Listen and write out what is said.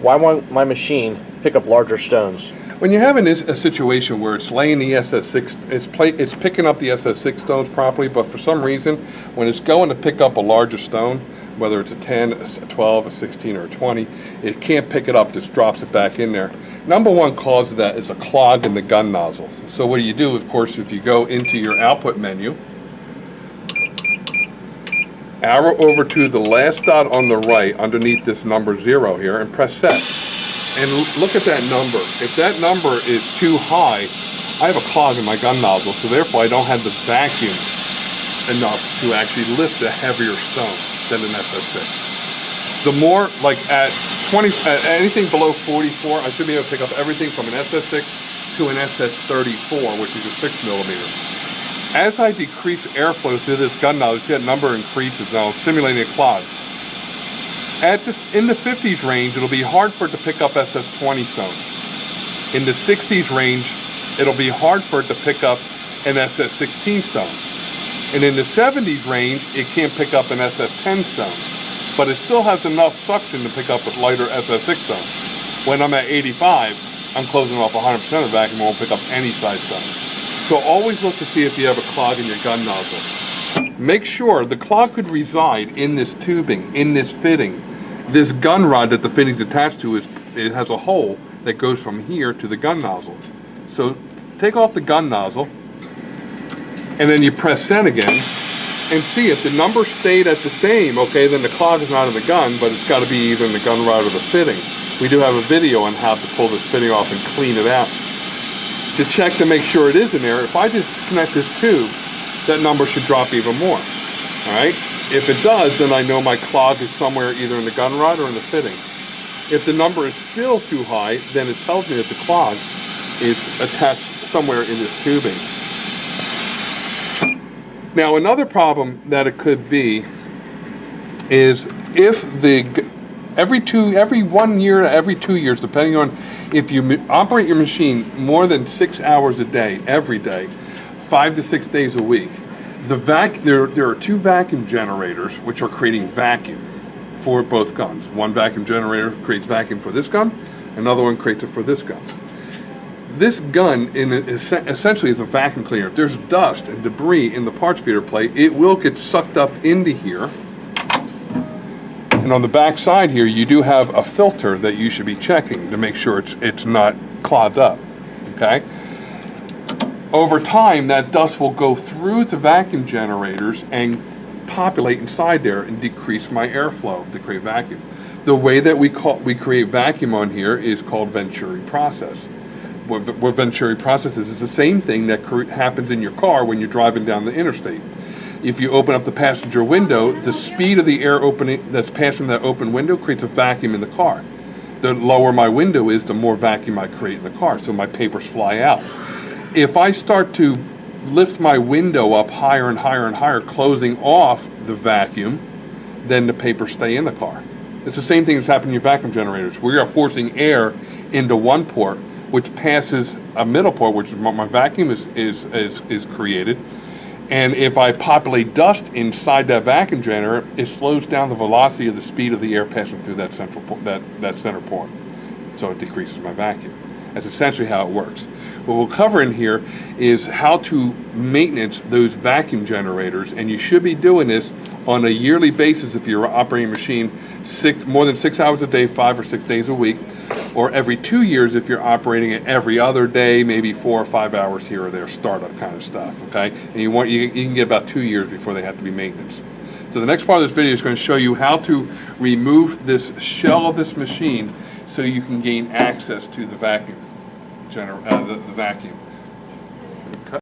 Why won't my machine pick up larger stones? When you have a situation where it's laying the SS6, it's picking up the SS6 stones properly, but for some reason, when it's going to pick up a larger stone, whether it's a 10, a 12, a 16, or a 20, it can't pick it up, just drops it back in there. Number one cause of that is a clog in the gun nozzle. So what do you do, of course, if you go into your output menu, arrow over to the last dot on the right underneath this number 0 here and press set. And look at that number. If that number is too high, I have a clog in my gun nozzle, so therefore I don't have the vacuum enough to actually lift a heavier stone than an SS6. The more, like at anything below 44, I should be able to pick up everything from an SS6 to an SS34, which is a 6mm. As I decrease airflow through this gun nozzle, that number increases, and I'm simulating a clog. In the 50s range, it'll be hard for it to pick up SS20 stones. In the 60s range, it'll be hard for it to pick up an SS16 stone. And in the 70s range, it can't pick up an SS10 stone. But it still has enough suction to pick up a lighter SS6 stone. When I'm at 85, I'm closing off 100% of the vacuum and won't pick up any size stone. So always look to see if you have a clog in your gun nozzle. Make sure the clog could reside in this tubing, in this fitting. This gun rod that the fitting's attached to it has a hole that goes from here to the gun nozzle. So take off the gun nozzle, and then you press send again, and see if the number stayed at the same, okay, then the clog is not in the gun, but it's got to be either in the gun rod or the fitting. We do have a video on how to pull this fitting off and clean it out. To check to make sure it is in there, if I disconnect this tube, that number should drop even more. All right? If it does, then I know my clog is somewhere either in the gun rod or in the fitting. If the number is still too high, then it tells me that the clog is attached somewhere in this tubing. Now, another problem that it could be is if every 1 year, every 2 years, depending on if you operate your machine more than 6 hours a day, every day, 5 to 6 days a week, there are 2 vacuum generators which are creating vacuum for both guns. One vacuum generator creates vacuum for this gun, another one creates it for this gun. This gun essentially is a vacuum cleaner. If there's dust and debris in the parts feeder plate, it will get sucked up into here. And on the back side here, you do have a filter that you should be checking to make sure it's not clogged up, okay? Over time, that dust will go through the vacuum generators and populate inside there and decrease my airflow to create vacuum. The way that we create vacuum on here is called Venturi process. What Venturi process is the same thing that happens in your car when you're driving down the interstate. If you open up the passenger window, the speed of the air opening that's passing that open window creates a vacuum in the car. The lower my window is, the more vacuum I create in the car, so my papers fly out. If I start to lift my window up higher and higher and higher, closing off the vacuum, then the papers stay in the car. It's the same thing that's happening in your vacuum generators. We are forcing air into one port, which passes a middle port, which is my vacuum is created. And if I populate dust inside that vacuum generator, it slows down the velocity of the speed of the air passing through that central that center port. So it decreases my vacuum. That's essentially how it works. What we'll cover in here is how to maintenance those vacuum generators, and you should be doing this on a yearly basis if you're operating a machine more than 6 hours a day, 5 or 6 days a week, or every 2 years if you're operating it every other day, maybe 4 or 5 hours here or there, startup kind of stuff, okay? And you can get about 2 years before they have to be maintenance. So the next part of this video is going to show you how to remove this shell of this machine so you can gain access to the vacuum. The vacuum.